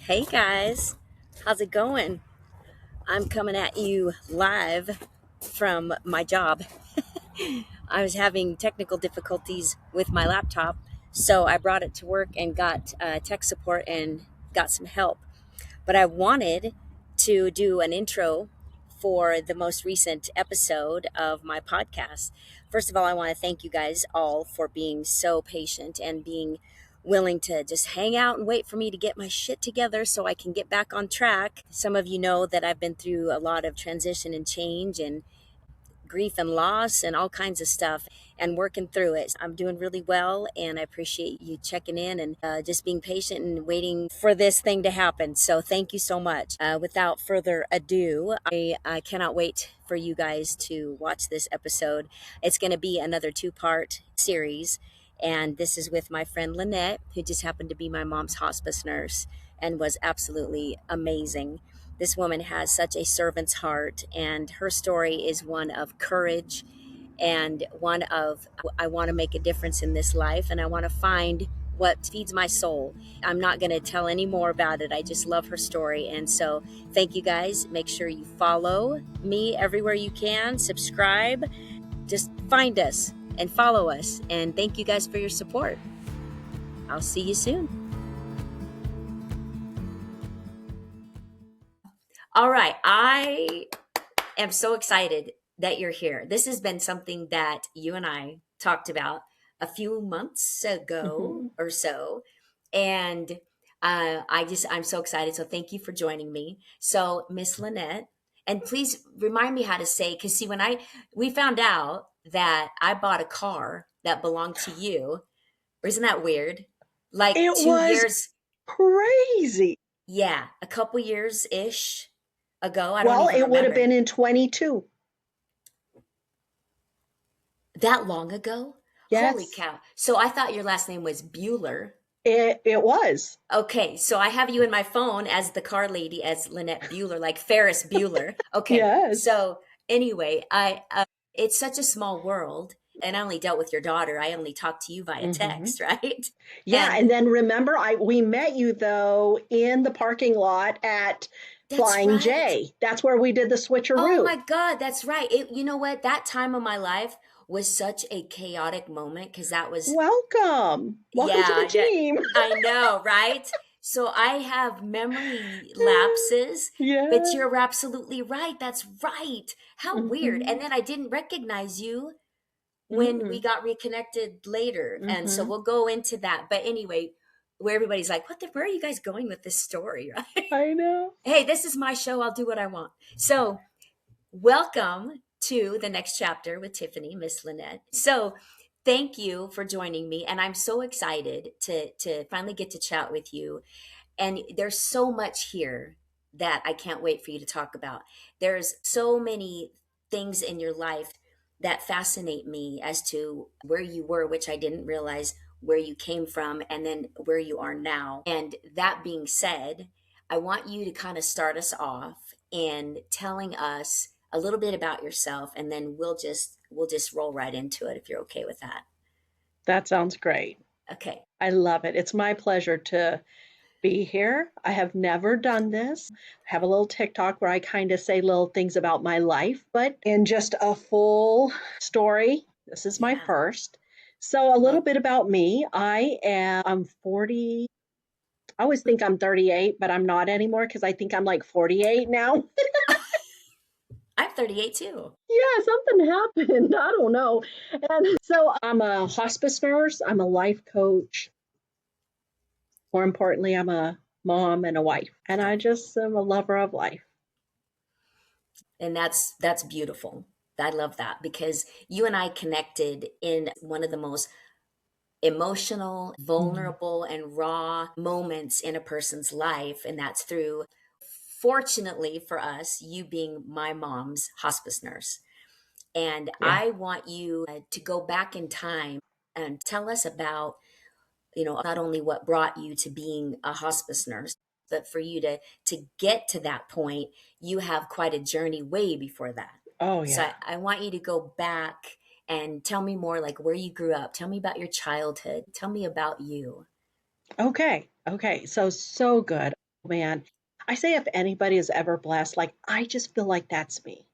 Hey guys, how's it going? I'm coming at you live from my job. I was having technical difficulties with my laptop, so I brought it to work and got tech support and got some help. But I wanted to do an intro for the most recent episode of my podcast. First of all, I want to thank you guys all for being so patient and being willing to just hang out and wait for me to get my shit together so I can get back on track. Some of you know that I've been through a lot of transition and change and grief and loss and all kinds of stuff and working through it. I'm doing really well, and I appreciate you checking in and just being patient and waiting for this thing to happen. So thank you so much. Without further ado, I cannot wait for you guys to watch this episode. It's going to be another 2-part series, and this is with my friend Lynnette, who just happened to be my mom's hospice nurse and was absolutely amazing. This woman has such a servant's heart, and her story is one of courage and one of, I want to make a difference in this life and I want to find what feeds my soul. I'm not going to tell any more about it. I just love her story. And so thank you guys. Make sure you follow me everywhere you can, subscribe, just find us and follow us. And thank you guys for your support. I'll see you soon. All right. I am so excited that you're here. This has been something that you and I talked about a few months ago or so. And I'm so excited. So thank you for joining me. So Miss Lynnette, and please remind me how to say, because see, we found out that I bought a car that belonged to you. Isn't that weird? Like It 2 was years. crazy. Yeah, a couple years-ish ago. I don't Well, even it would have remember. been in 22. That long ago? Holy Yes, cow. So I thought your last name was Bueller. it was. Okay, so I have you in my phone as the car lady, as Lynnette Bueller, like Ferris Bueller. Okay, Yes. so anyway, it's such a small world, and I only dealt with your daughter. I only talked to you via hmm text, right? Yeah, And and then remember, we met you though in the parking lot at that's Flying right. J. That's where we did the Oh switcheroo. my God, that's right. You know what? That time of my life was such a chaotic moment because that was, Welcome to the yeah, yeah, team. I know, right? So I have memory lapses, but Yeah. you're absolutely right. That's right. How weird. And hmm then I didn't recognize you when we Mm-mm. got reconnected later. And so hmm we'll go into that. But anyway, where everybody's like, where are you guys going with this story, right? I know. Hey, this is my show. I'll do what I want. So welcome to the next chapter with Tiffany, Miss Lynnette. So, thank you for joining me, and I'm so excited to finally get to chat with you. And there's so much here that I can't wait for you to talk about. There's so many things in your life that fascinate me as to where you were, which I didn't realize where you came from, and then where you are now. And that being said, I want you to kind of start us off in telling us a little bit about yourself, and then we'll just roll right into it if you're okay with that. That sounds great. Okay. I love it. It's my pleasure to be here. I have never done this. I have a little TikTok where I kind of say little things about my life, but in just a full story, this is my Yeah. first. So a little Well, bit about me. I'm 40. I always think I'm 38, but I'm not anymore because I think I'm like 48 now. I'm 38 too. Yeah, something happened. I don't know. And so I'm a hospice nurse, I'm a life coach. More importantly, I'm a mom and a wife, and I just am a lover of life. And that's beautiful. I love that because you and I connected in one of the most emotional, Mhm. vulnerable, and raw moments in a person's life. And that's through, fortunately for us, you being my mom's hospice nurse. And Yeah. I want you to go back in time and tell us about, not only what brought you to being a hospice nurse, but for you to get to that point, you have quite a journey way before that. Oh, So yeah. I want you to go back and tell me more, like where you grew up. Tell me about your childhood. Tell me about you. Okay. Okay. So good. man, I say if anybody is ever blessed, like I just feel like that's me.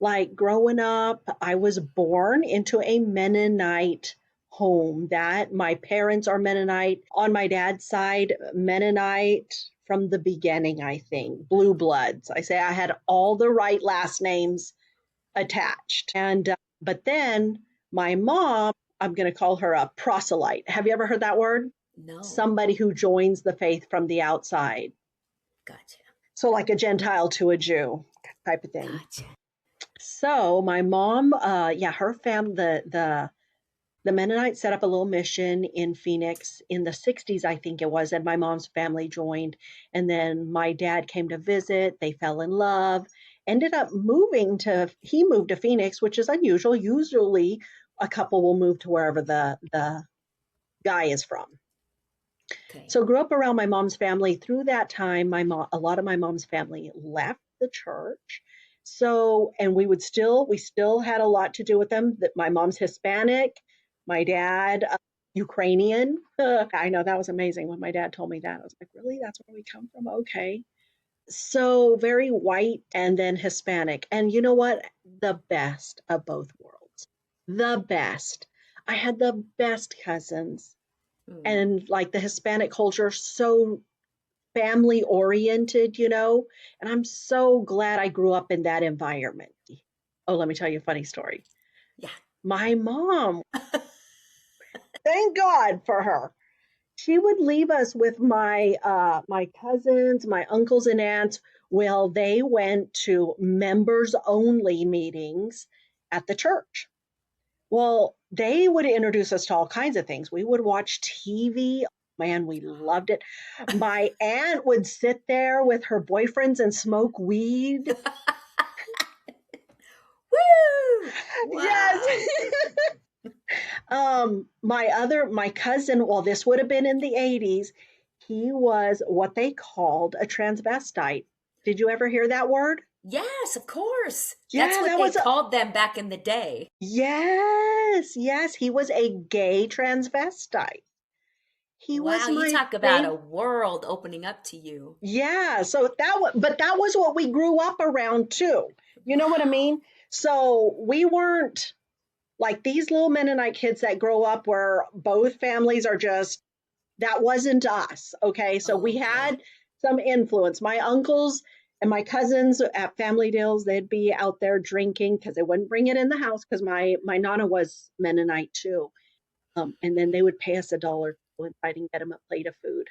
Like growing up, I was born into a Mennonite home that my parents are Mennonite. On my dad's side, Mennonite from the beginning, I think. Blue bloods. I say I had all the right last names attached. But then my mom, I'm going to call her a proselyte. Have you ever heard that word? No. Somebody who joins the faith from the outside. Gotcha. So like a Gentile to a Jew type of thing. Gotcha. So my mom, yeah, her family, the Mennonites set up a little mission in Phoenix in the 60s, I think it was, and my mom's family joined. And then my dad came to visit. They fell in love, ended up he moved to Phoenix, which is unusual. Usually a couple will move to wherever the guy is from. Okay. So grew up around my mom's family. Through that time, a lot of my mom's family left the church. So, and we still had a lot to do with them. That my mom's Hispanic, my dad, Ukrainian. I know that was amazing when my dad told me that. I was like, really? That's where we come from? Okay. So very white and then Hispanic. And you know what? The best of both worlds. The best. I had the best cousins, Mm. and like the Hispanic culture, so family oriented, and I'm so glad I grew up in that environment. Oh, let me tell you a funny story. Yeah. My mom, thank God for her. She would leave us with my cousins, my uncles and aunts. Well, they went to members only meetings at the church. Well, they would introduce us to all kinds of things. We would watch TV. Man, we loved it. My aunt would sit there with her boyfriends and smoke weed. Woo! Yes. Wow. My cousin, well, this would have been in the 80s. He was what they called a transvestite. Did you ever hear that word? Yes, of course. That's Yeah, what they called them back in the day. yes, yes, he was a gay transvestite. He Wow, was you my talk about a favorite. world opening up to you. Yeah, so but that was what we grew up around too. You know what I Wow. mean? So we weren't like these little Mennonite kids that grow up where both families are just, that wasn't us. Okay. So we Okay. had some influence. My uncles and my cousins at family deals, they'd be out there drinking because they wouldn't bring it in the house because my nana was Mennonite too. And then they would pay us $1 to go inside and get them a plate of food.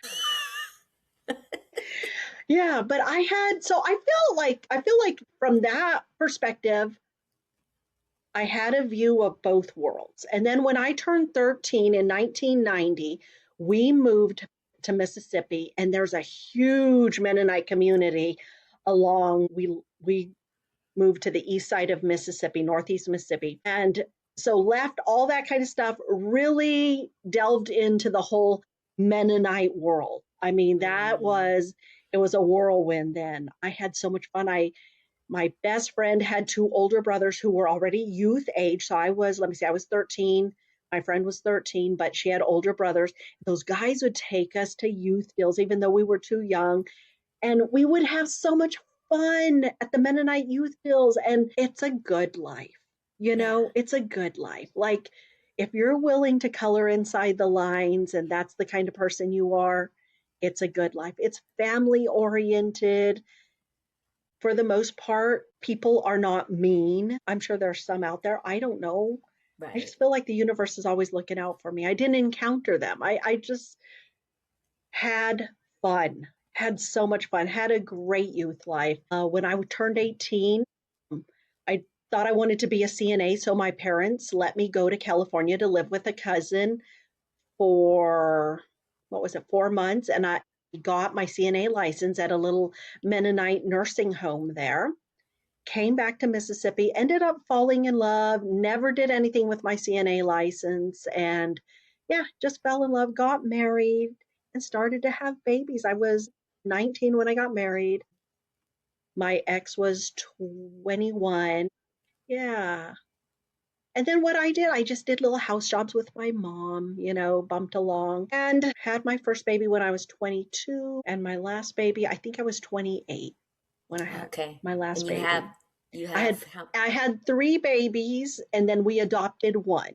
Yeah, but I feel like from that perspective, I had a view of both worlds. And then when I turned 13 in 1990, we moved to Mississippi, and there's a huge Mennonite community along we moved to the east side of Mississippi, northeast Mississippi. And so left all that kind of stuff, really delved into the whole Mennonite world. I mean, Mm. it was a whirlwind then. I had so much fun. My best friend had two older brothers who were already youth age. So let me see, I was 13. My friend was 13, but she had older brothers. Those guys would take us to youth deals, even though we were too young. And we would have so much fun at the Mennonite youth deals. And it's a good life. Yeah. It's a good life. Like if you're willing to color inside the lines and that's the kind of person you are, it's a good life. It's family oriented for the most part. People are not mean. I'm sure there's some out there. I don't know. I Right. just feel like the universe is always looking out for me. I didn't encounter them. I just had fun, had so much fun, had a great youth life. When I turned 18, I thought I wanted to be a CNA. So my parents let me go to California to live with a cousin for, what was it, 4 months. And I got my CNA license at a little Mennonite nursing home there. Came back to Mississippi, ended up falling in love, never did anything with my CNA license, and yeah, just fell in love, got married, and started to have babies. I was 19 when I got married. My ex was 21. Yeah. And then what I just did little house jobs with my mom, bumped along, and had my first baby when I was 22. And my last baby, I think I was 28 when I had Okay. my last And baby. you I had have how? I had 3 babies, and then we adopted 1.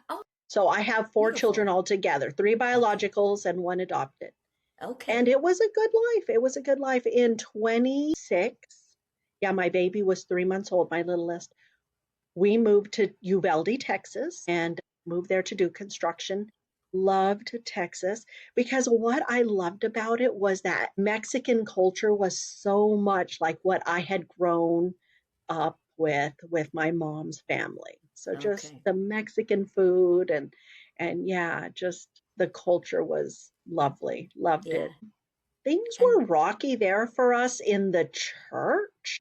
Oh, So I have 4 children beautiful. altogether, 3 Okay. biologicals and 1 adopted. And Okay. it was a good life. It was a good life. In 26, yeah, my baby was 3 months old, my littlest. We moved to Uvalde, Texas, and moved there to do construction. Loved Texas because what I loved about it was that Mexican culture was so much like what I had grown up with my mom's family. So just Okay. the Mexican food and yeah, just the culture was lovely. Loved Yeah. it. Things And were rocky there for us in the church.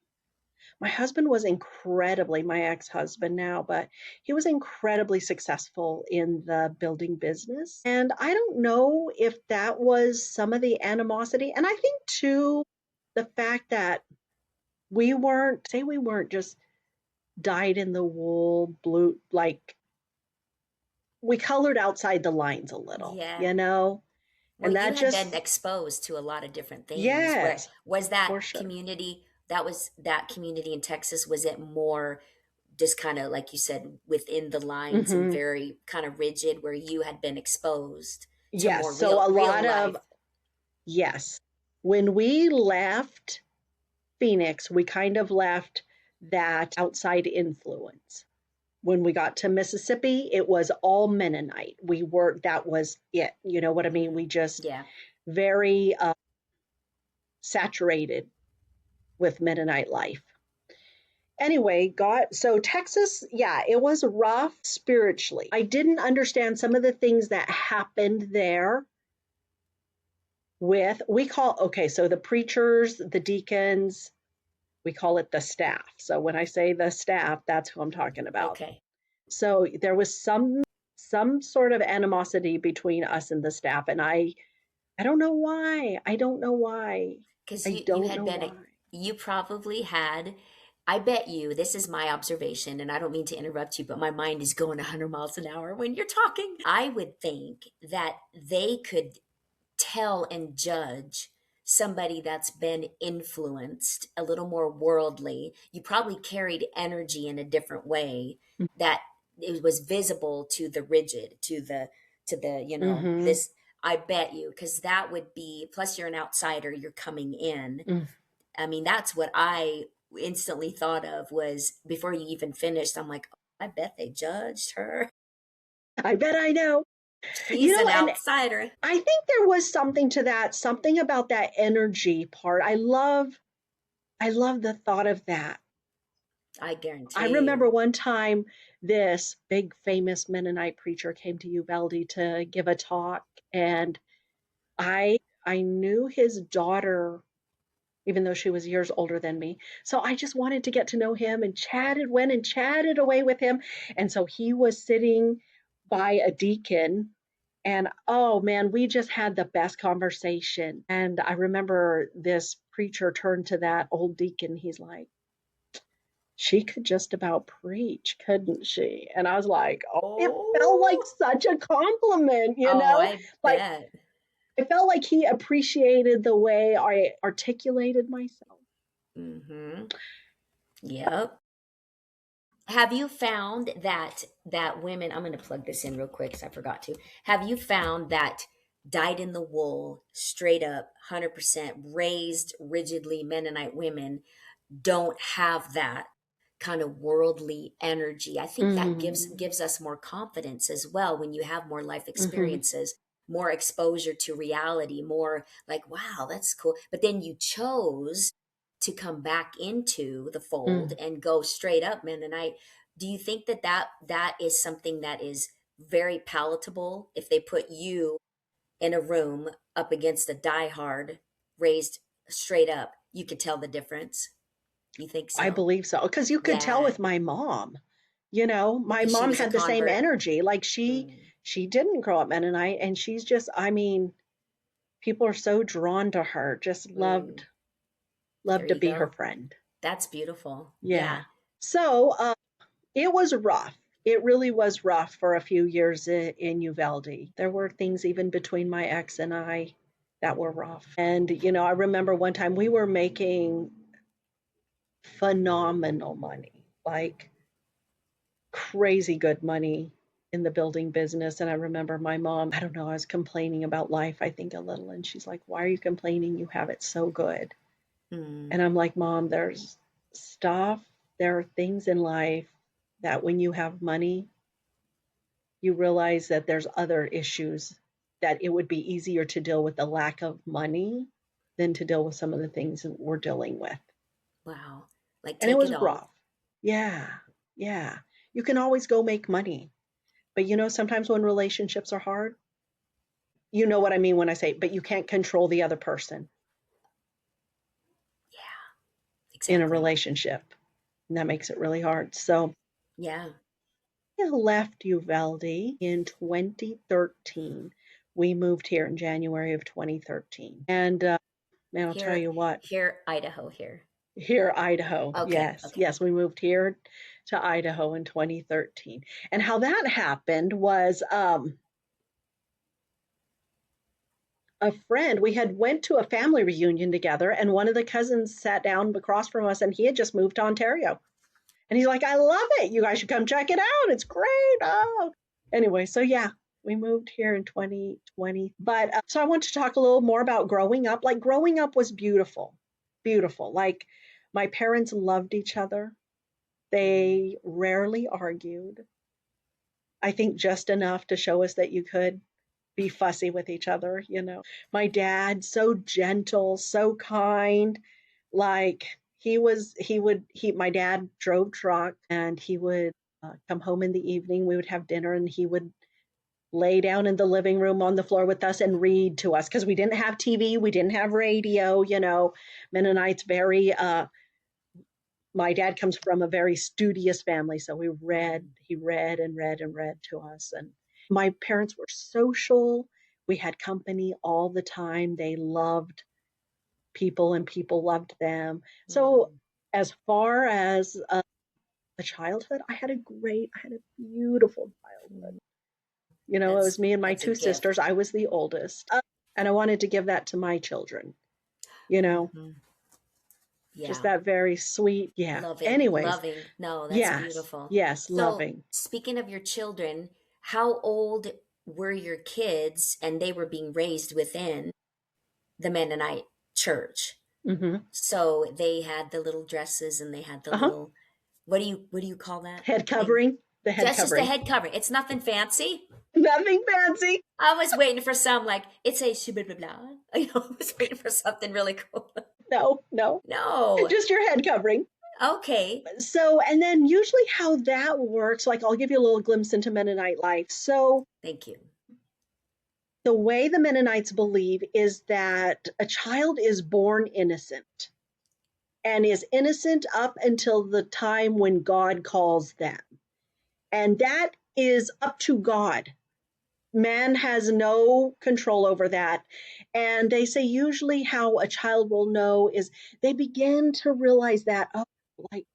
My husband was incredibly, my ex-husband now, but he was incredibly successful in the building business. And I don't know if that was some of the animosity. And I think too, the fact that we weren't just dyed in the wool blue, like we colored outside the lines a little, yeah. Well, and you that had been just, exposed to a lot of different things. Where yes, was that for sure. community? That was that community in Texas. Was it more just kind of like you said within the lines and Hmm. very kind of rigid, where you had been exposed to Yes. more So a real lot of, life? yes. When we left Phoenix, we kind of left that outside influence. When we got to Mississippi, it was all Mennonite. That was it. You know what I mean? We just Yeah. very saturated with Mennonite life. Anyway, so Texas, yeah, it was rough spiritually. I didn't understand some of the things that happened there okay, so the preachers, the deacons, we call it the staff. So when I say the staff, that's who I'm talking about. Okay. So there was some sort of animosity between us and the staff, and I don't know why. I don't know why. Because I you don't had know been, why. you probably had, I bet you, this is my observation, and I don't mean to interrupt you, but my mind is going 100 miles an hour when you're talking. I would think that they could tell and judge somebody that's been influenced a little more worldly. You probably carried energy in a different way that it was visible to the rigid, to the, Mm-hmm. this. I bet you, because that would be, plus you're an outsider, you're coming in. Mm. I mean, that's what I instantly thought of was before you even finished. I'm like, oh, I bet they judged her. I bet I know. She's an And outsider. I think there was something to that, something about that energy part. I love the thought of that. I I guarantee remember you. one time this big famous Mennonite preacher came to Uvalde to give a talk, and I I knew his daughter even though she was years older than me. So I just wanted to get to know him and went and chatted away with him. And so he was sitting by a deacon. And oh man, we just had the best conversation. And I remember this preacher turned to that old deacon. He's like, she could just about preach, couldn't she? And I was like, oh, it felt like Oh, such a compliment, oh, I Like bet. I felt like he appreciated the way I articulated myself. Mm-hmm. Yep. Have you found that women, I'm going to plug this in real quick because I forgot to. Have you found that dyed in the wool, straight up, 100% raised rigidly Mennonite women don't have that kind of worldly energy? I think that Mm-hmm. gives us more confidence as well when you have more life Mm-hmm. experiences, more exposure to reality, more like, wow, that's cool. But then you chose to come back into the fold Mm. and go straight up Mennonite. Do you think that is something that is very palatable if they put you in a room up against a diehard raised straight up? You could tell the difference. You think I so? believe so. Because you could tell Yeah, with my mom, my because she mom was a had the same convert. energy. Like Mm, she didn't grow up Mennonite and she's just, I mean, people are so drawn to her. Just mm. There loved to you be her go. friend. That's beautiful. Yeah. Yeah. So it was rough. it really was rough for a few years in Uvalde. There were things even between my ex and I that were rough. And, I remember one time we were making phenomenal money, like crazy good money in the building business. And I remember my mom, I don't know, I was complaining about life, I think a little. And she's like, "Why are you complaining? You have it so good." Mm. And I'm like, "Mom, there's stuff, there are things in life that when you have money, you realize that there's other issues that it would be easier to deal with the lack of money than to deal with some of the things that we're dealing with." Wow. Like And it take it was all. rough. Yeah. Yeah. You can always go make money. But sometimes when relationships are hard, you know what I mean when I say, but you can't control the other person Yeah, in a exactly. relationship. And that makes it really hard. So Yeah. I left Uvalde in 2013. We moved here in January of 2013. And man, I'll tell Here, you what, here, Idaho here. here, Idaho. Okay. Yes, Okay. yes, we moved here to Idaho in 2013. And how that happened was a friend, we had went to a family reunion together, and one of the cousins sat down across from us, and he had just moved to Ontario. And he's like, "I love it. You guys should come check it out. It's great." Oh. Anyway, so yeah, we moved here in 2020. But so I want to talk a little more about growing up. Like growing up was beautiful, beautiful. Like my parents loved each other. They rarely argued. I think just enough to show us that you could be fussy with each other. My dad, so gentle, so kind. Like my dad drove truck and he would come home in the evening. We would have dinner and he would lay down in the living room on the floor with us and read to us because we didn't have TV, we didn't have radio. Mennonites very my dad comes from a very studious family, so he read and read and read to us. And my parents were social. We had company all the time. They loved people and people loved them. So Mm. as far as a childhood, I had a beautiful childhood. Mm. It was me and my That's a two sisters. gift. I was the oldest. And I wanted to give that to my children, you know, Hmm. just Yeah. that very sweet. Yeah. Loving, Anyways, loving. No, that's yes, beautiful. yes, So, loving. speaking of your children, how old were your kids and they were being raised within the Mennonite church? Hmm. So they had the little dresses and they had the Uh-huh. little what do you call that Head thing? covering, the head Just a covering. head covering. It's nothing fancy. Nothing fancy. I was waiting for some like it's a blah blah blah. I was waiting for something really cool. No, no, No. just your head covering. Okay. So, and then usually how that works, like I'll give you a little glimpse into Mennonite life. So, Thank you. the way the Mennonites believe is that a child is born innocent and is innocent up until the time when God calls them. And that is up to God. Man has no control over that. And they say usually how a child will know is they begin to realize that, oh, like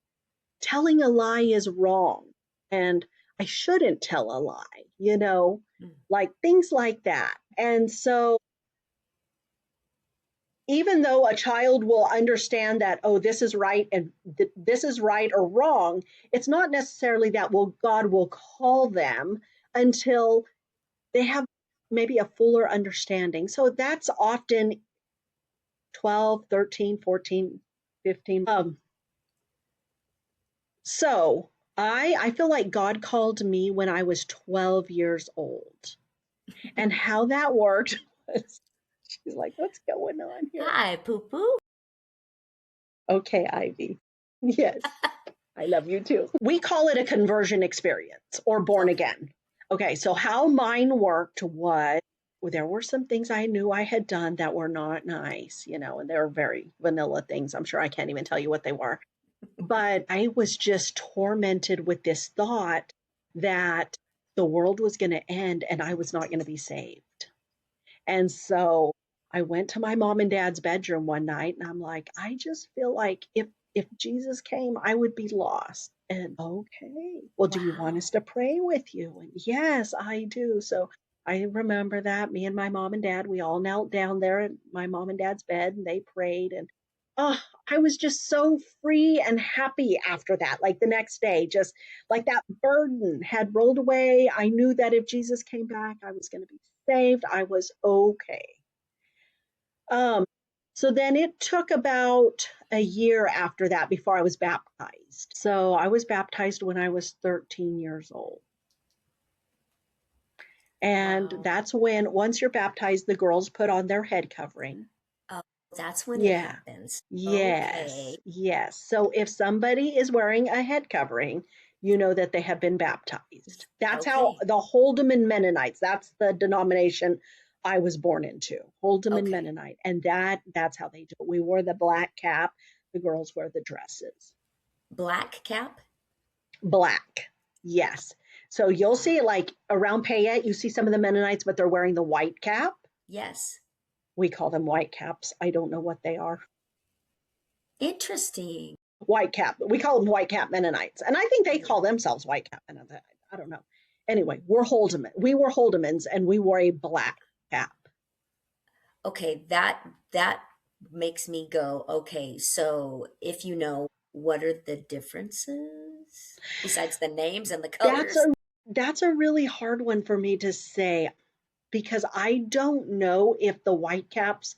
telling a lie is wrong and I shouldn't tell a lie, Mm. like things like that. And so even though a child will understand that, oh, this is right and this is right or wrong, it's not necessarily that God will call them until they have maybe a fuller understanding. So that's often 12, 13, 14, 15. So I feel like God called me when I was 12 years old. And how that worked was she's like, "What's going on here?" Hi, poo poo. Okay, Ivy. Yes, I love you too. We call it a conversion experience or born Okay. again. Okay, so how mine worked was there were some things I knew I had done that were not nice, and they were very vanilla things. I'm sure I can't even tell you what they were. But I was just tormented with this thought that the world was going to end and I was not going to be saved. And so I went to my mom and dad's bedroom one night and I'm like, I just feel like if Jesus came, I would be lost. And okay, well, do you want Wow. us to pray with you? And yes, I do. So I remember that me and my mom and dad, we all knelt down there at my mom and dad's bed and they prayed. And oh, I was just so free and happy after that. Like the next day, just like that burden had rolled away. I knew that if Jesus came back, I was going to be saved. I was okay. Um, so then it took about a year after that before I was baptized. So I was baptized when I was 13 years old. And Wow. that's when, once you're baptized, the girls put on their head covering. Oh, that's when it Yeah. happens. Okay. Yes. Yes. So if somebody is wearing a head covering, you know that they have been baptized. That's how Okay. the Holdeman Mennonites, that's the denomination I was born into, Holdeman Okay. Mennonite. And that's how they do it. We wore the black cap, the girls wear the dresses. Black cap? Black. Yes. So you'll Wow. see like around Payette, you see some of the Mennonites, but they're wearing the white cap. Yes. We call them white caps. I don't know what they are. Interesting. White cap. We call them white cap Mennonites. And I think they call themselves white cap Mennonites. I don't know. Anyway, we're Holdeman. We were Holdemans and we wore a black cap. Okay, that makes me go, okay, so if you know, what are the differences besides the names and the That's colors? a that's a really hard one for me to say because I don't know if the white caps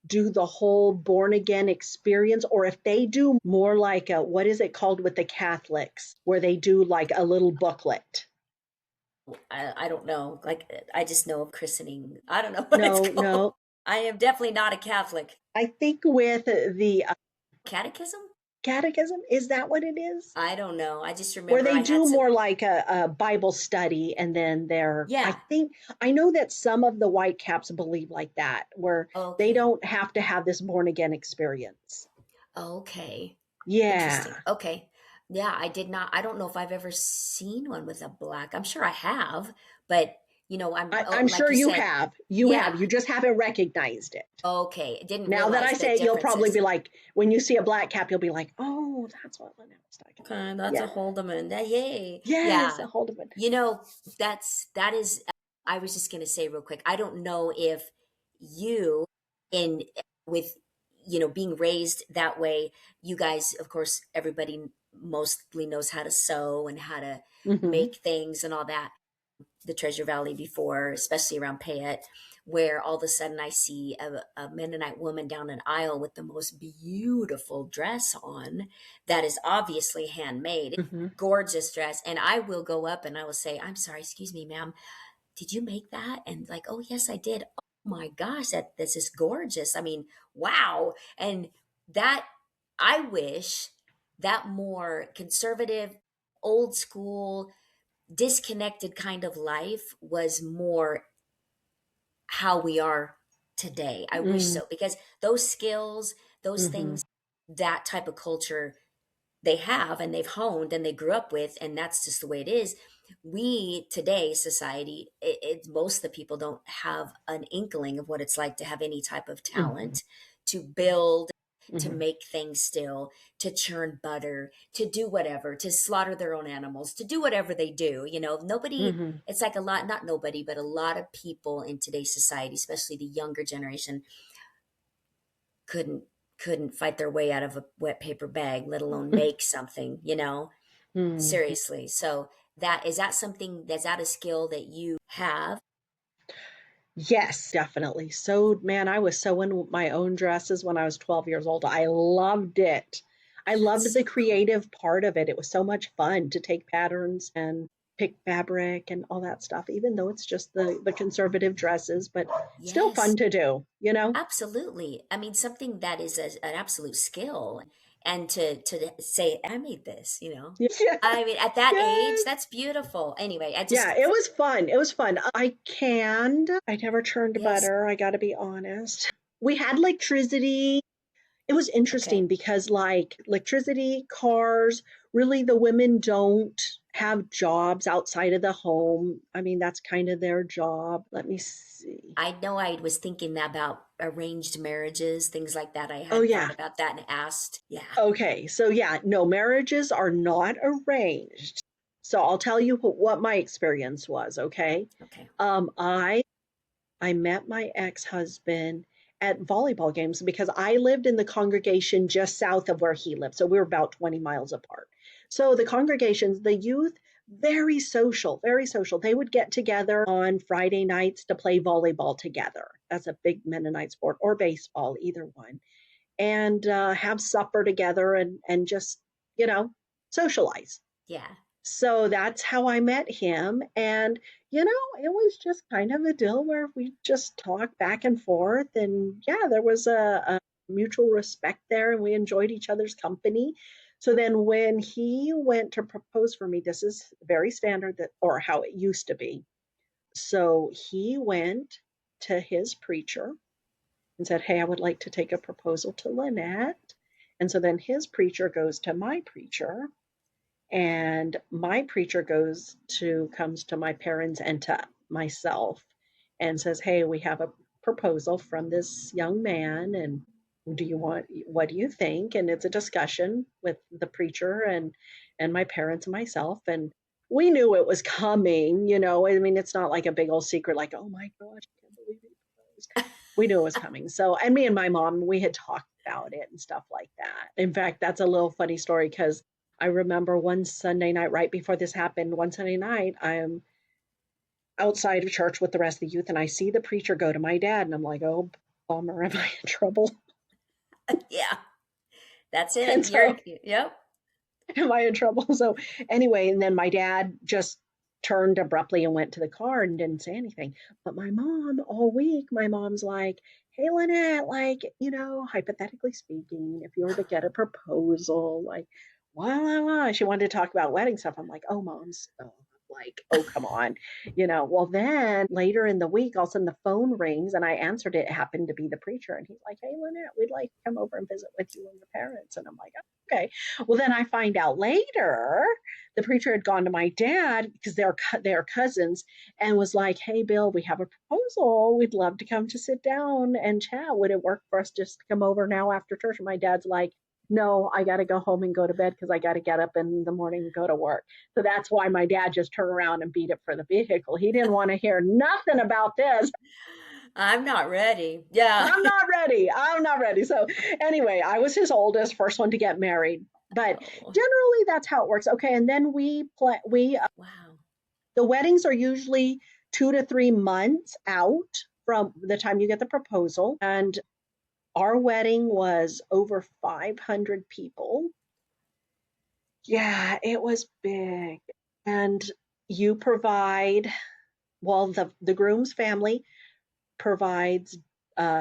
do the whole born again experience or if they do more like a what is it called with the Catholics where they do like a little booklet. I don't know. Like I just know of christening. I don't know what it's No, called. no. I am definitely not a Catholic. I think with the Catechism? catechism, is that what it is? I don't know. I just Where remember they I had do some. more like a Bible study and then I Yeah. think, I know that some of the white caps believe like that, where they Okay. don't have to have this born again experience. Okay. Interesting. Yeah. Okay. Yeah, I did not. I don't know if I've ever seen one with a black. I'm sure I have, but I'm I'm like sure you you said, have. You have. yeah. You just haven't recognized it. Okay. Didn't Now that I realize the say it, you'll probably differences. be like, when you see a black cap, you'll be like, oh, that's what Lynnette was talking about. Okay, that's a Yeah. Holdeman. Yay. Yes, Yeah. a hold of it. You know, that is I was just gonna say real quick, I don't know if you in with being raised that way, you guys, of course, everybody mostly knows how to sew and how to Hmm. make things and all that. The Treasure Valley before, especially around Payette, where all of a sudden I see a Mennonite woman down an aisle with the most beautiful dress on that is obviously handmade, Hmm. gorgeous dress. And I will go up and I will say, I'm sorry, excuse me, ma'am, did you make that? And like, oh, yes, I did. Oh my gosh, this is gorgeous. I mean, wow. And that, I wish that more conservative, old school, disconnected kind of life was more how we are today. I wish Mm-hmm. so because those skills, those Mm-hmm. things, that type of culture they have and they've honed and they grew up with, and that's just the way it is. We today, society, most of the people don't have an inkling of what it's like to have any type of Mm-hmm. talent to build, to Mm-hmm. make things still, to churn butter, to do whatever, to slaughter their own animals, to do whatever they do. Nobody, Mm-hmm. it's like a lot, not nobody, but a lot of people in today's society, especially the younger generation, couldn't couldn't fight their way out of a wet paper bag, let alone make something. Mm-hmm. Seriously. So is that something, that's that a skill that you have? Yes, definitely. So, man, I was sewing my own dresses when I was 12 years old. I loved it. I That's loved so the cool. creative part of it. It was so much fun to take patterns and pick fabric and all that stuff, even though it's just the conservative dresses, but still Yes, fun to do, you know? absolutely. I mean, something that is an absolute skill, and to say I made this. Yeah. I mean, at that age, Yes. that's beautiful. Anyway, I Yeah, just it was fun. It was fun. I never churned yes. butter. I got to be honest. We had electricity. It was Okay. interesting because like electricity, cars, really the women don't have jobs outside of the home. I mean, that's kind of their job. Let me see. I know I was thinking about arranged marriages, things like that. I Oh, had yeah. thought about that and asked. Yeah. Okay. So, yeah, no, marriages are not arranged. So I'll tell you what my experience was. Okay. Okay. I met my ex-husband at volleyball games because I lived in the congregation just south of where he lived. So we were about 20 miles apart. So the congregations, the youth, very social, very social. They would get together on Friday nights to play volleyball together. That's a big Mennonite sport, or baseball, either one, and have supper together and just, you know, socialize. Yeah. So that's how I met him. And, it was just kind of a deal where we just talked back and forth. And yeah, there was a mutual respect there and we enjoyed each other's company. So then when he went to propose for me, this is very standard that, or how it used to be. So he went to his preacher and said, "Hey, I would like to take a proposal to Lynnette." And so then his preacher goes to my preacher and my preacher comes to my parents and to myself and says, "Hey, we have a proposal from this young man, and what do you think?" And it's a discussion with the preacher and my parents and myself, and we knew it was coming. I mean, it's not like a big old secret like, "Oh my gosh, I can't believe he proposed." We knew it was coming. So, and me and my mom, we had talked about it and stuff like that. In fact, that's a little funny story because I remember one Sunday night, right before this happened, one Sunday night, I'm outside of church with the rest of the youth, and I see the preacher go to my dad, and I'm like, "Oh, bummer, am I in trouble?" Yeah. That's it. And so, Yep. am I in trouble? So, anyway, and then my dad just turned abruptly and went to the car and didn't say anything. But my mom, all week, my mom's like, "Hey, Lynette, like, hypothetically speaking, if you were to get a proposal, like, wow, she wanted to talk about wedding stuff." I'm like, "Oh, mom, stop." Like, "Oh, come on." Well, then later in the week, all of a sudden the phone rings and I answered it. It happened to be the preacher. And he's like, "Hey, Lynette, we'd like to come over and visit with you and your parents." And I'm like, "Oh, okay." Well, then I find out later the preacher had gone to my dad because they're cousins and was like, "Hey, Bill, we have a proposal. We'd love to come to sit down and chat. Would it work for us just to come over now after church?" And my dad's like, "No, I got to go home and go to bed because I got to get up in the morning and go to work." So that's why my dad just turned around and beat it for the vehicle. He didn't want to hear nothing about this. I'm not ready. Yeah. I'm not ready. I'm not ready. So anyway, I was his oldest, first one to get married. But Oh, generally, that's how it works. Okay, and then wow. the weddings are usually 2 to 3 months out from the time you get the proposal. And our wedding was over 500 people. Yeah, it was big. And you provide, well, the groom's family provides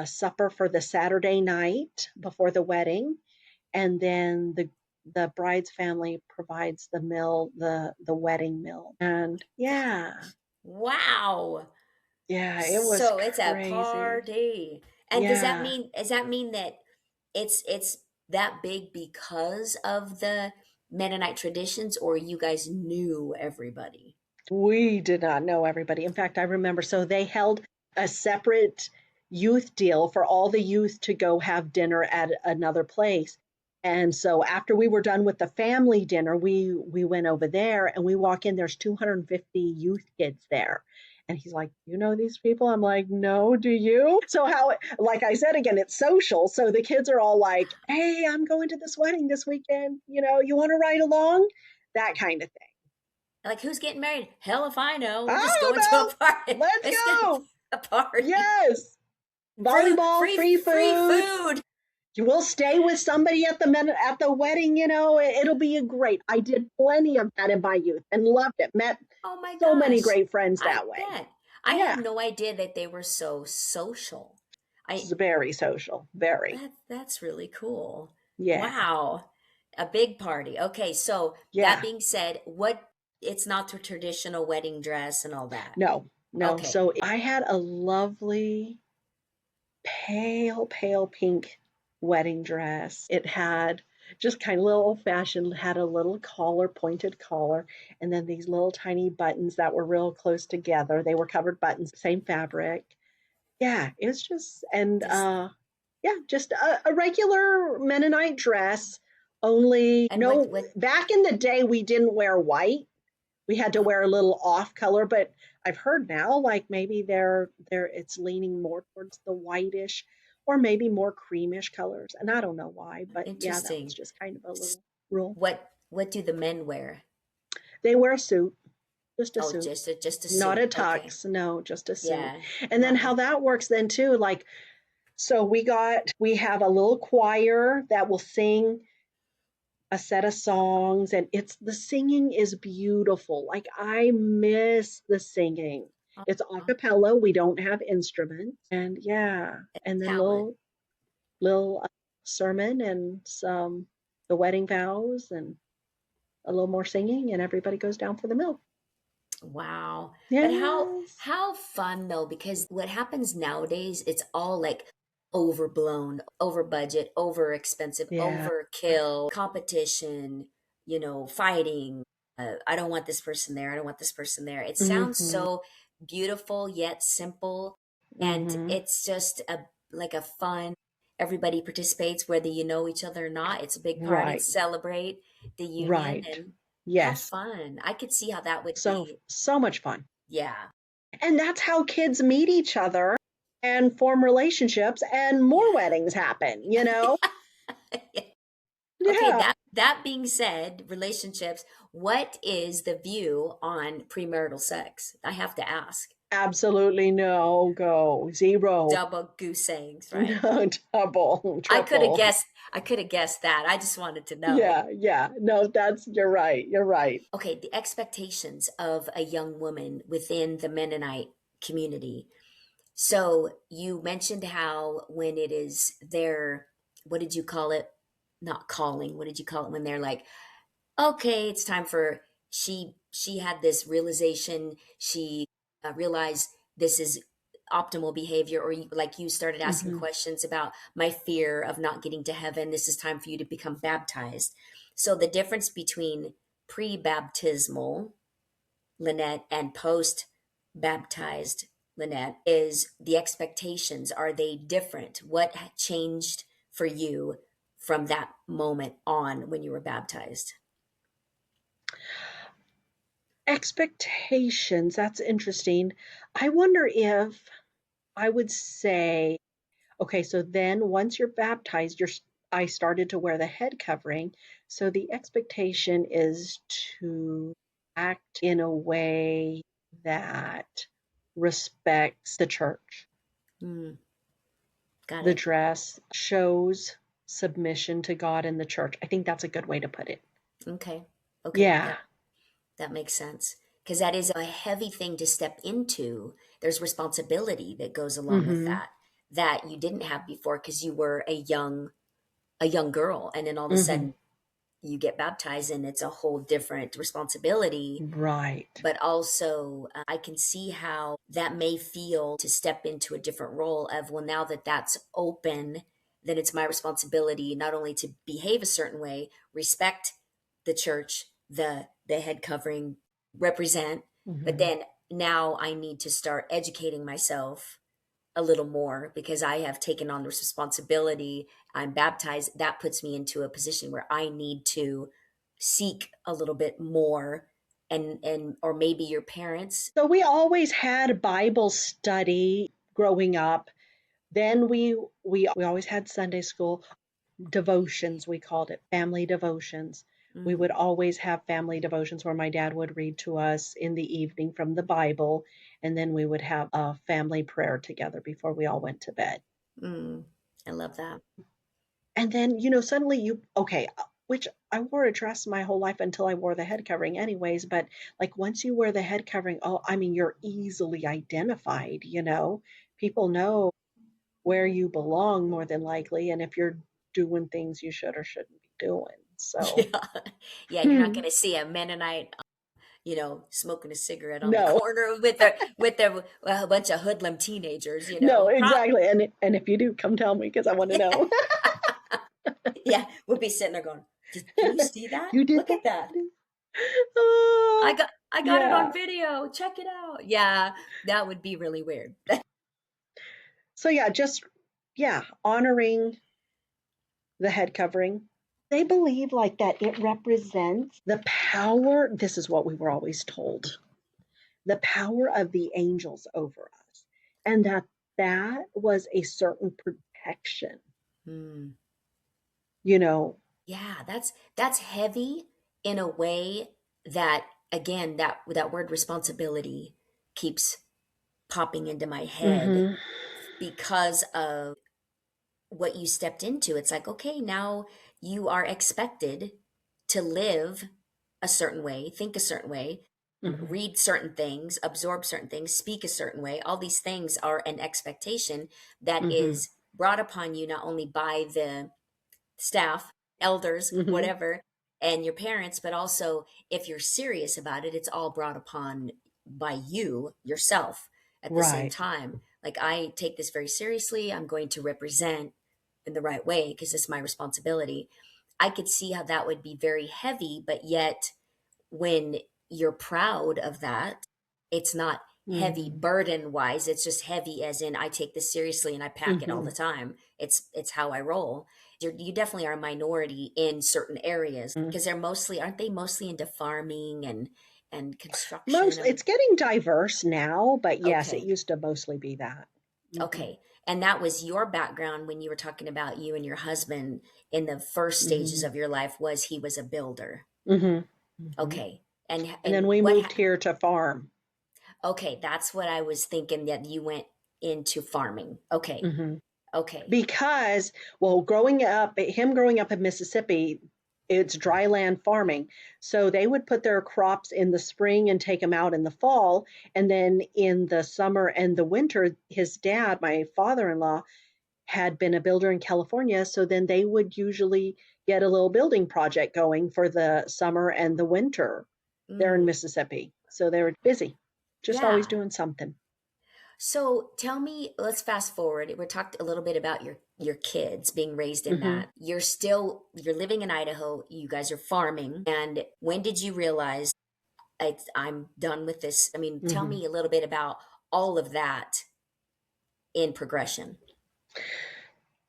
supper for the Saturday night before the wedding, and then the bride's family provides the meal, the wedding meal. And yeah, Wow. yeah, it was So it's a crazy. party. And Yeah, does that mean that it's that big because of the Mennonite traditions, or you guys knew everybody? we did not know everybody. In fact, I remember, so they held a separate youth deal for all the youth to go have dinner at another place. And so after we were done with the family dinner, we went over there and we walk in, there's 250 youth kids there. And he's like, "You know these people?" I'm like, "No, do you?" So like I said again, it's social. So the kids are all like, "Hey, I'm going to this wedding this weekend. You want to ride along?" That kind of thing. Like, who's getting married? Hell if I know. We're just I going to a don't party. know. Let's It's gonna be go. a party. Yes. Volleyball, free Free food. food. You will stay with somebody at the wedding. It'll be a great. I did plenty of that in my youth and loved it. Met Oh my so many gosh. great friends I that way. bet. I had Yeah, no idea that they were so social. I it's very social. Very. that's really cool. Yeah. Wow. A big party. Okay, so that Yeah. being said, what it's not the traditional wedding dress and all that. No, no. Okay. So I had a lovely pale, pale pink wedding dress. It had just kind of little old fashioned, had a little collar, pointed collar, and then these little tiny buttons that were real close together. They were covered buttons, same fabric. Yeah, it's just, and Just yeah, just a regular Mennonite dress. Only, and no, what back in the day, we didn't wear white. We had to wear a little off color, but I've heard now like maybe they're it's leaning more towards the whitish or maybe more creamish colors. And I don't know why, but yeah, that was interesting. just kind of a little rule. What do the men wear? They wear a suit, just a Oh, suit, just a not a suit. Okay. tux, no, just a suit. Yeah. And then how Wow. that works then too, like so we have a little choir that will sing a set of songs, and it's the singing is beautiful. Like I miss the singing. It's a Aw, cappella. We don't have instruments, and yeah, and then talent. little sermon and some the wedding vows and a little more singing, and everybody goes down for the milk. Wow. But Yes. how fun though, because what happens nowadays, it's all like overblown, over budget, over expensive, Yeah. overkill, competition, fighting. I don't want this person there. I don't want this person there. It sounds Mm-hmm. so beautiful yet simple. And Mm-hmm. it's just like a fun, everybody participates, whether you know each other or not. It's a big party to Right. celebrate the union Right. and have Yes. fun. I could see how that would So be. so much fun. Yeah. And that's how kids meet each other and form relationships and more Yeah. weddings happen. Okay, Yeah, that being said, relationships, what is the view on premarital sex? I have to ask. absolutely no go. Zero. Double goose sayings, right? No, double, I could have triple. guessed I could have guessed that. I just wanted to know. Yeah, yeah. No, you're right. You're right. Okay, the expectations of a young woman within the Mennonite community. So you mentioned how when it is their, what did you call it? Not calling, what did you call it when they're like, okay, it's time for she had this realization, she realized this is optimal behavior, or like you started asking Hmm. questions about my fear of not getting to heaven, this is time for you to become baptized. So the difference between pre-baptismal Lynnette and post-baptized Lynnette is the expectations. Are they different? What changed for you from that moment on when you were baptized? Expectations. That's interesting. I wonder if I would say, okay, so then once you're baptized, I started to wear the head covering. So the expectation is to act in a way that respects the church. Mm, got The it. dress shows submission to God and the church. I think that's a good way to put it. Okay. Okay. Yeah. That makes sense. Because that is a heavy thing to step into. There's responsibility that goes along with Mm-hmm. that you didn't have before because you were a young girl, and then all of a Mm-hmm. sudden you get baptized and it's a whole different responsibility. Right. But also, I can see how that may feel to step into a different role of, well, now that that's open, then it's my responsibility not only to behave a certain way, respect the church, the head covering, represent, but Mm-hmm. then now I need to start educating myself a little more because I have taken on this responsibility. I'm baptized. That puts me into a position where I need to seek a little bit more, and or maybe your parents. So we always had Bible study growing up. Then we always had Sunday school devotions, we called it family devotions. We Mm, would always have family devotions where my dad would read to us in the evening from the Bible, and then we would have a family prayer together before we all went to bed. mm, I love that. And then, suddenly okay, which I wore a dress my whole life until I wore the head covering anyways, but like once you wear the head covering, oh, I mean, you're easily identified. People know where you belong more than likely, and if you're doing things you should or shouldn't be doing. So, Yeah, yeah. You're not hmm, going to see a Mennonite, smoking a cigarette on the no, corner with a bunch of hoodlum teenagers. no, exactly. And if you do, come tell me because I want to know. Yeah, we'll be sitting there going, can you see that? You did Look that? at that. Oh, I got it yeah. on video. Check it out. Yeah, that would be really weird. So yeah, just yeah, honoring the head covering. They believe like that it represents the power. This is what we were always told, the power of the angels over us, and that was a certain protection, Hmm. you know. Yeah, that's heavy in a way that again that word responsibility keeps popping into my head Hmm. because of what you stepped into. It's like, okay, now you are expected to live a certain way, think a certain way, Hmm. read certain things, absorb certain things, speak a certain way. All these things are an expectation that Hmm. is brought upon you not only by the staff, elders, Hmm. whatever, and your parents, but also if you're serious about it, it's all brought upon by you yourself at the same Right. time. Like, I take this very seriously. I'm going to represent in the right way because it's my responsibility. I could see how that would be very heavy, but yet when you're proud of that, it's not heavy Hmm. burden wise. It's just heavy as in I take this seriously and I pack it all the Hmm. time. It's how I roll. You definitely are a minority in certain areas because they're mostly aren't they mostly into farming and construction? Most it's getting diverse now, but yes, it Okay. used to mostly be that. Hmm. Okay. And that was your background when you were talking about you and your husband in the first stages Hmm. of your life was he was a builder. Hmm. Hmm. Okay. And then And we what moved here to farm. okay, that's what I was thinking that you went into farming. Okay. Hmm. Okay. Because, well, growing up in Mississippi, it's dry land farming. So they would put their crops in the spring and take them out in the fall. And then in the summer and the winter, his dad, my father in law, had been a builder in California. So then they would usually get a little building project going for the summer and the winter there in Mm, Mississippi. So they were busy, just always yeah. doing something. So tell me, let's fast forward. We talked a little bit about your kids being raised in Hmm. that. You're living in Idaho. You guys are farming. And when did you realize I'm done with this? I mean, tell Hmm. me a little bit about all of that in progression.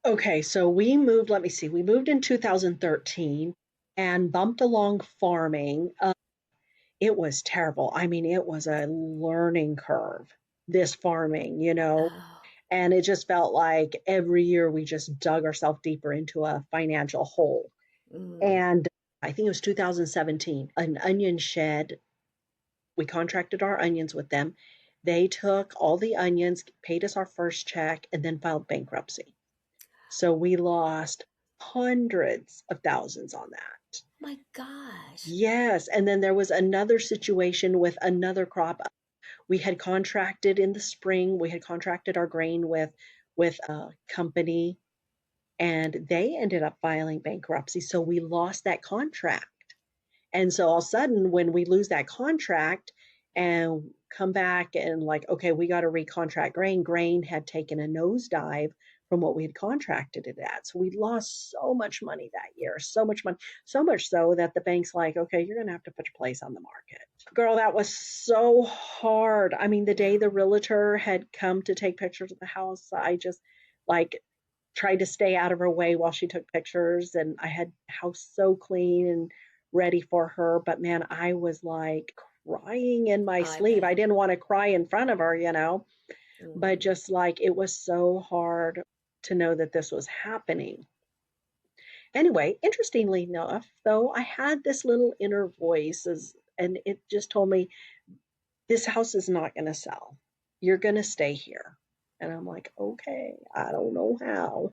Okay, so we moved, let me see, we moved in 2013 and bumped along farming. It was terrible. I mean, it was a learning curve, this farming, Oh. and it just felt like every year we just dug ourselves deeper into a financial hole. Mm, And I think it was 2017, an onion shed. We contracted our onions with them. They took all the onions, paid us our first check, and then filed bankruptcy. So we lost hundreds of thousands on that. my gosh. Yes. And then there was another situation with another crop. We had contracted in the spring, we had contracted our grain with a company and they ended up filing bankruptcy. So we lost that contract. And so all of a sudden, when we lose that contract and come back and like, okay, we got to recontract grain, grain had taken a nosedive from what we had contracted it at. So we lost so much money that year, so much money, so much so that the bank's like, okay, you're going to have to put your place on the market. Girl, that was so hard. I mean, the day the realtor had come to take pictures of the house, I just like tried to stay out of her way while she took pictures and I had the house so clean and ready for her, but man, I was like crying in my Oh, I sleeve. I bet. didn't want to cry in front of her, but Mm. just like it was so hard to know that this was happening. Anyway, interestingly enough, though, I had this little inner voice and it just told me this house is not going to sell. You're going to stay here. And I'm like, okay, I don't know how.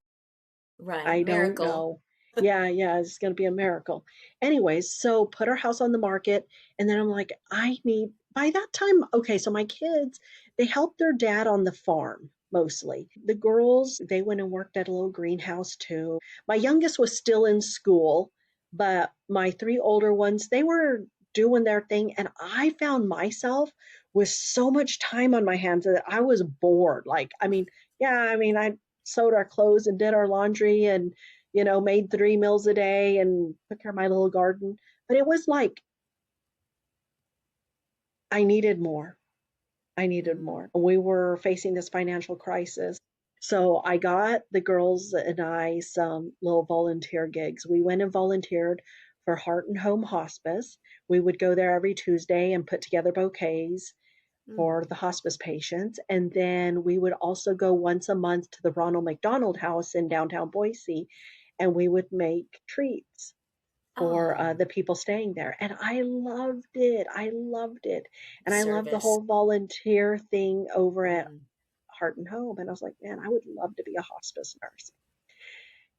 Right. I don't Miracle. know. Yeah, yeah, it's going to be a miracle. Anyways, so put our house on the market. And then I'm like, by that time, okay, so my kids, they helped their dad on the farm mostly. The girls, they went and worked at a little greenhouse too. My youngest was still in school, but my three older ones, they were doing their thing. And I found myself with so much time on my hands that I was bored. Like, I mean, yeah, I mean, I sewed our clothes and did our laundry and made 3 meals a day and took care of my little garden. But it was like I needed more. I needed Mm. more. We were facing this financial crisis. So I got the girls and I some little volunteer gigs. We went and volunteered for Heart and Home Hospice. We would go there every Tuesday and put together bouquets for Mm. the hospice patients. And then we would also go once a month to the Ronald McDonald House in downtown Boise, and we would make treats for Oh, the people staying there. And I loved it. I loved it. And I loved the service. whole volunteer thing over at Mm. Heart and Home. And I was like, man, I would love to be a hospice nurse.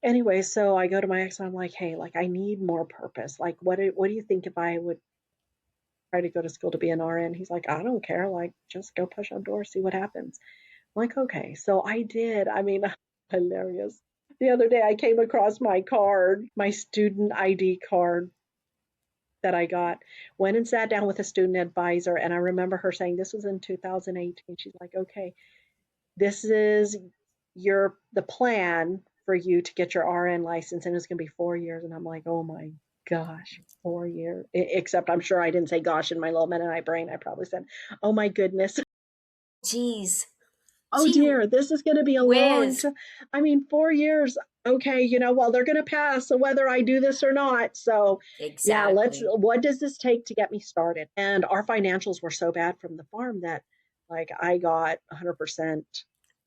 Anyway, so I go to my ex and I'm like, hey, like I need more purpose. Like, what do you think if I would try to go to school to be an RN? He's like, I don't care. Like, just go push on doors, see what happens. I'm like, okay. So I did. I mean, hilarious. The other day I came across my card, my student ID card that I got, went and sat down with a student advisor. And I remember her saying, this was in 2018. She's like, okay, this is the plan for you to get your RN license, and it's going to be 4 years. And I'm like, oh my gosh, 4 years. Except I'm sure I didn't say gosh in my little Mennonite brain. I probably said, oh my goodness. Geez. Oh Gee dear, this is going to be a long whiz. time. I mean, 4 years. Okay, well, they're going to pass, so whether I do this or not. So, yeah, Exactly. what does this take to get me started? And our financials were so bad from the farm that, like, I got 100%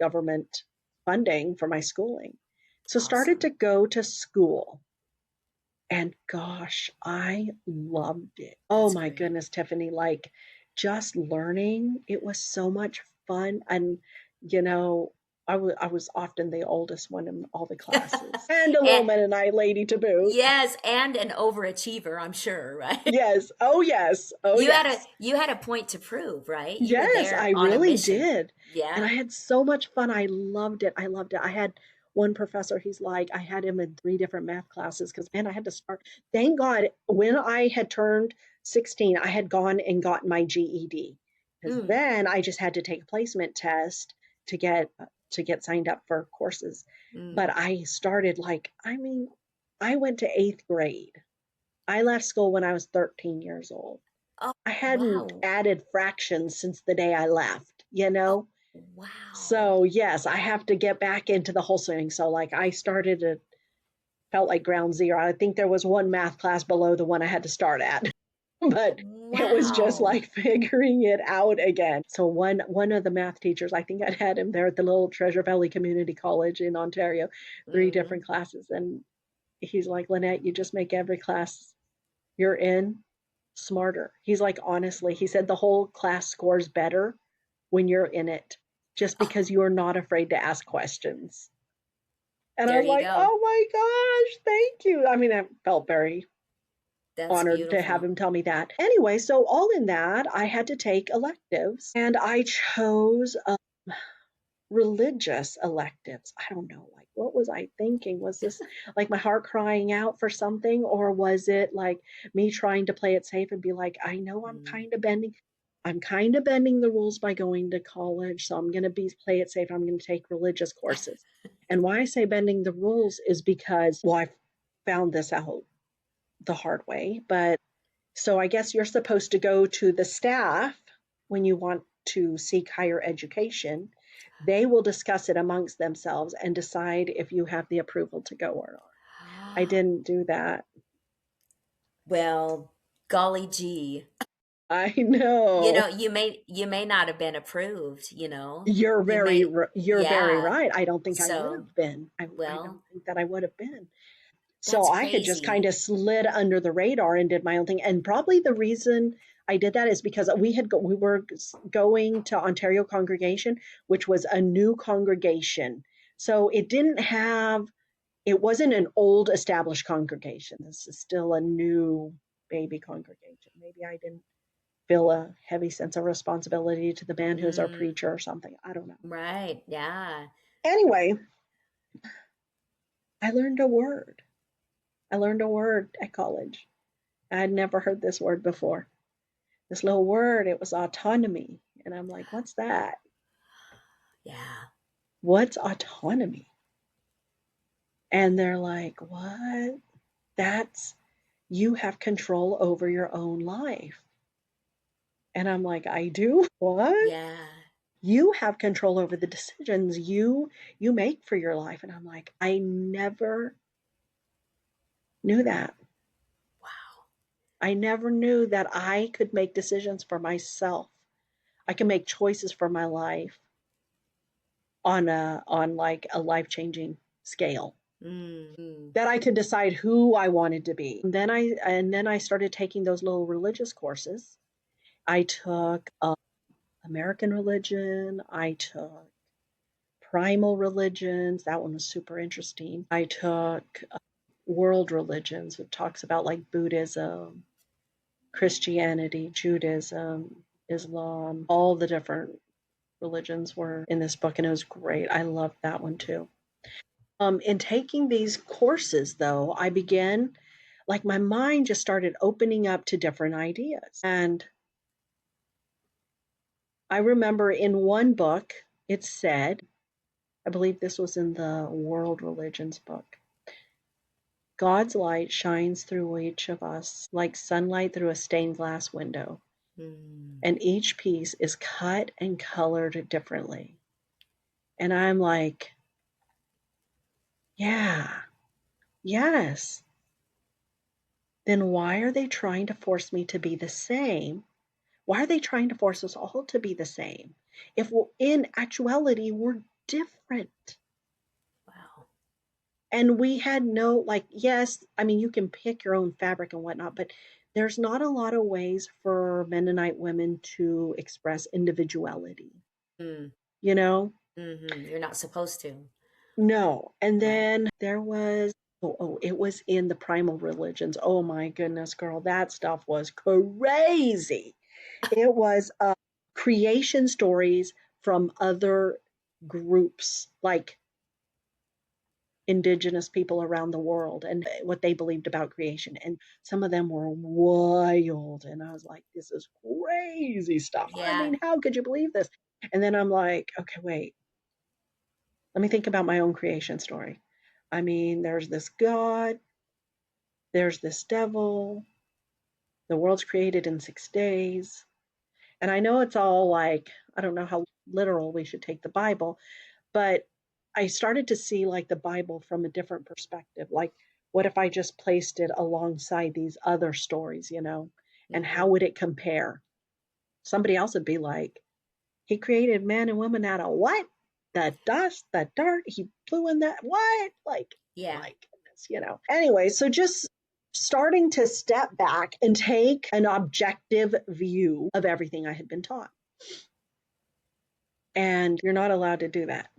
government funding for my schooling. So, started Awesome. to go to school. And gosh, I loved it. Oh That's my great. goodness, Tiffany, like just learning, it was so much fun. And, you know, I was often the oldest one in all the classes and a little And Mennonite lady to boot. yes, and an overachiever, I'm sure, right? Yes. Oh, yes. Oh, yes. You had a point to prove, right? You were Yes, I there on a really mission. did. And Yeah. I had so much fun. I loved it. I loved it. I had one professor, he's like, I had him in 3 different math classes because, man, I had to start. Thank God, when I had turned 16, I had gone and gotten my GED because Mm. then I just had to take a placement test to get signed up for courses. But Mm. I started I mean, I went to 8th grade. I left school when I was 13 years old. Oh, I hadn't wow. added fractions since the day I left, you Oh, know? wow. So, yes, I have to get back into the whole swing. So, like, I started it, felt like ground zero. I think there was one math class below the one I had to start at, but it was just Wow. like figuring it out again. So, one of the math teachers, I think I'd had him there at the little Treasure Valley Community College in Ontario, 3 different Mm. classes. And he's like, Lynnette, you just make every class you're in smarter. He's like, honestly, he said the whole class scores better when you're in it, just Oh, because you are not afraid to ask questions. And there I'm you like, go. oh my gosh, thank you. I mean, I felt very That's honored to have beautiful. him tell me that. Anyway, so all in that, I had to take electives and I chose religious electives. I don't know, like, what was I thinking? Was this like my heart crying out for something, or was it like me trying to play it safe and be like, I know Mm. I'm kind of bending the rules by going to college, so I'm going to be play it safe. I'm going to take religious courses. And why I say bending the rules is because, well, I found this out the hard way, but so I guess you're supposed to go to the staff when you want to seek higher education. They will discuss it amongst themselves and decide if you have the approval to go or not. I didn't do that. Well, golly gee. I know. You may not have been approved, you know. You're very Yeah. right. I don't think I would So, have been. I don't well, think that I would have been. So that's I had just kind crazy. of slid under the radar and did my own thing. And probably the reason I did that is because we were going to Ontario Congregation, which was a new congregation. So it wasn't an old established congregation. This is still a new baby congregation. Maybe I didn't feel a heavy sense of responsibility to the man who's our Mm, preacher or something. I don't know. right. Yeah. Anyway, I learned a word. I learned a word at college. I had never heard this word before. This little word, it was autonomy. And I'm like, what's that? Yeah. What's autonomy? And they're like, what? That's, you have control over your own life. And I'm like, I do? What? Yeah. You have control over the decisions you make for your life. And I'm like, I never knew that. Wow. I never knew that I could make decisions for myself. I can make choices for my life on like a life-changing scale. Mm. That I could decide who I wanted to be. And then I started taking those little religious courses. I took American religion. I took primal religions. That one was super interesting. I took world religions. It talks about like Buddhism, Christianity, Judaism, Islam, all the different religions were in this book, and it was great. I loved that one too. In taking these courses, though, I began, like, my mind just started opening up to different ideas. And I remember in one book, it said, I believe this was in the World Religions book, God's light shines through each of us like sunlight through a stained glass window, Mm. and each piece is cut and colored differently. And I'm like, yeah, yes. Then why are they trying to force me to be the same? Why are they trying to force us all to be the same? If we're, in actuality, we're different. Wow. And we had no, like, yes, I mean, you can pick your own fabric and whatnot, but there's not a lot of ways for Mennonite women to express individuality, Mm. you know? You're not supposed to. No. And Right. then there was, it was in the primal religions. Oh my goodness, girl, that stuff was crazy. It was creation stories from other groups, like indigenous people around the world, and what they believed about creation. And some of them were wild. And I was like, this is crazy stuff. I Yeah. mean, how could you believe this? And then I'm like, okay, wait, let me think about my own creation story. I mean, there's this God, there's this devil, the world's created in 6 days. And I know it's all like, I don't know how literal we should take the Bible, but I started to see like the Bible from a different perspective. Like, what if I just placed it alongside these other stories, and how Mm-hmm. would it compare? Somebody else would be like, he created man and woman out of what? The dust, the dirt, he flew in that, what? Like, Yeah. my goodness. Anyway, so just starting to step back and take an objective view of everything I had been taught. And you're not allowed to do that.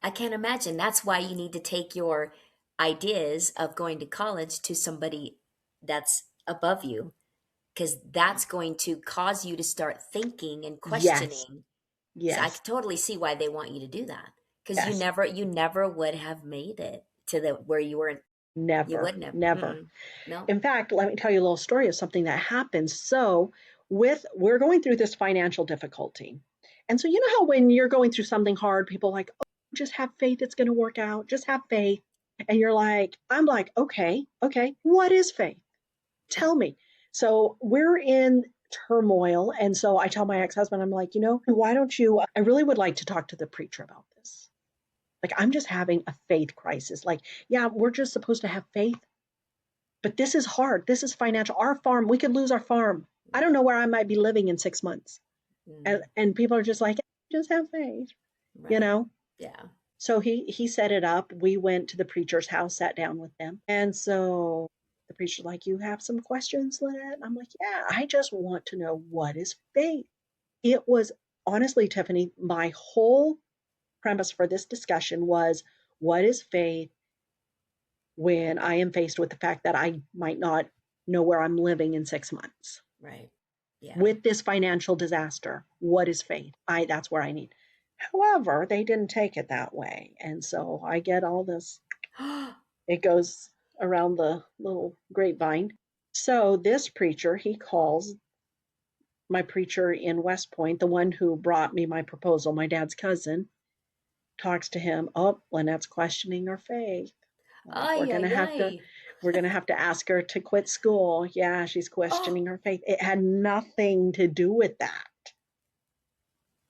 I can't imagine. That's why you need to take your ideas of going to college to somebody that's above you, because that's going to cause you to start thinking and Yes, questioning. So I yes, could totally see why they want you to do that, because yes. you never would have made it to the where you were. You Never, wouldn't have. never. Mm-mm. No. In fact, let me tell you a little story of something that happened. So, we're going through this financial difficulty. And so, you know how when you're going through something hard, people are like, oh, just have faith, it's going to work out. Just have faith. And you're like, I'm like, okay, okay, what is faith? Tell me. So, we're in turmoil. And so I tell my ex-husband, I'm like, why don't you, I really would like to talk to the preacher about this. Like, I'm just having a faith crisis. Like, yeah, we're just supposed to have faith, but this is hard. This is financial. Our farm, we could lose our farm. I don't know where I might be living in 6 months. And Mm, and people are just like, just have faith, you right. know? Yeah. So he set it up. We went to the preacher's house, sat down with them. And so the preacher's like, you have some questions, Lynnette? I'm like, yeah, I just want to know, what is faith? It was, honestly, Tiffany, my whole premise for this discussion was, what is faith when I am faced with the fact that I might not know where I'm living in 6 months Right. Yeah. with this financial disaster? What is faith? That's where I need. However, they didn't take it that way. And so I get all this, it goes around the little grapevine. So this preacher, he calls my preacher in West Point, the one who brought me my proposal, my dad's cousin. talks to him. Oh, Lynette's questioning her faith. Like, Ay, ay, ay. we're gonna have to ask her to quit school. Yeah, she's Oh, questioning her faith. It had nothing to do with that.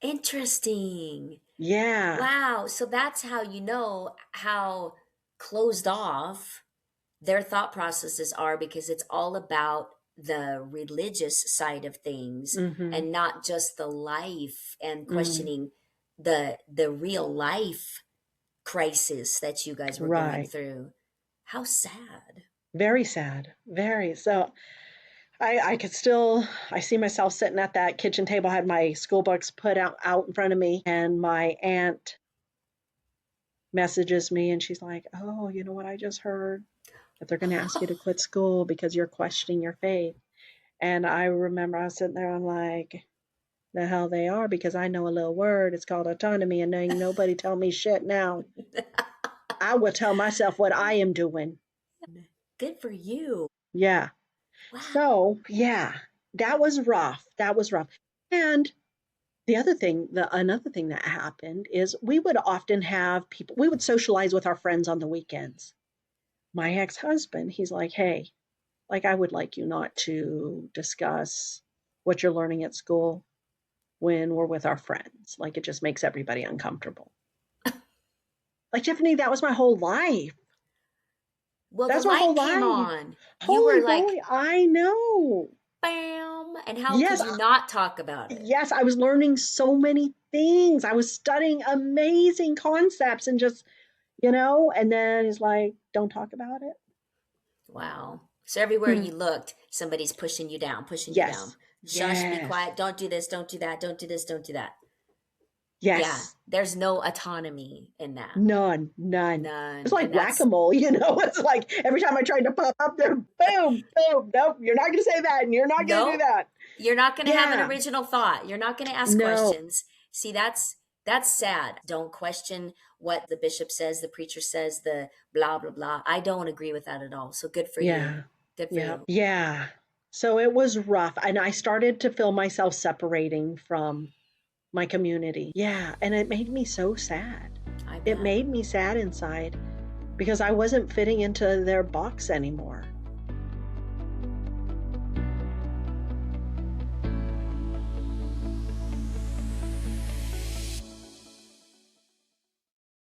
interesting. Yeah. Wow. So that's how you know how closed off their thought processes are, because it's all about the religious side of things Mm-hmm. and not just the life, and Mm. questioning the real life crisis that you guys were going Right. through. How sad. Very sad. Very. So I could still I see myself sitting at that kitchen table. I had my school books put out in front of me, and my aunt messages me and she's like, "Oh, you know what I just heard? That they're going to ask you to quit school because you're questioning your faith." And I remember I was sitting there, I'm like, the hell they are, because I know a little word. It's called autonomy, and ain't nobody tell me shit now. I will tell myself what I am doing. Good for you. Yeah. Wow. So, yeah, that was rough. That was rough. And another thing that happened is we would often have people, we would socialize with our friends on the weekends. My ex-husband, he's like, "Hey, like, I would like you not to discuss what you're learning at school when we're with our friends. Like, it just makes everybody uncomfortable." Like, Tiffany, that was my whole life. Well, the That's my whole light came life. on. You Holy were like, moly, I know. bam. And how Yes, could you not talk about it? yes, I was learning so many things. I was studying amazing concepts and just, and then he's like, "Don't talk about it." Wow. So everywhere Hmm. you looked, somebody's pushing you down, pushing you down. Yes. Shush, be Yes. quiet, don't do this, don't do that, don't do this, don't do that. Yeah, Yes. there's no autonomy in that. None, none. It's None. like And that's, whack-a-mole, It's like every time I tried to pop up there, boom, boom. Nope, you're not going to say that, and you're not going to do nope, that. you're not going to have an Yeah. original thought. You're not going to ask No. questions. See, that's sad. Don't question what the bishop says, the preacher says, the blah blah blah. I don't agree with that at all. So good for you. Yeah. Good for Yeah. you. Yeah. So it was rough, and I started to feel myself separating from my community. Yeah, and it made me so sad. I It bet. made me sad inside because I wasn't fitting into their box anymore.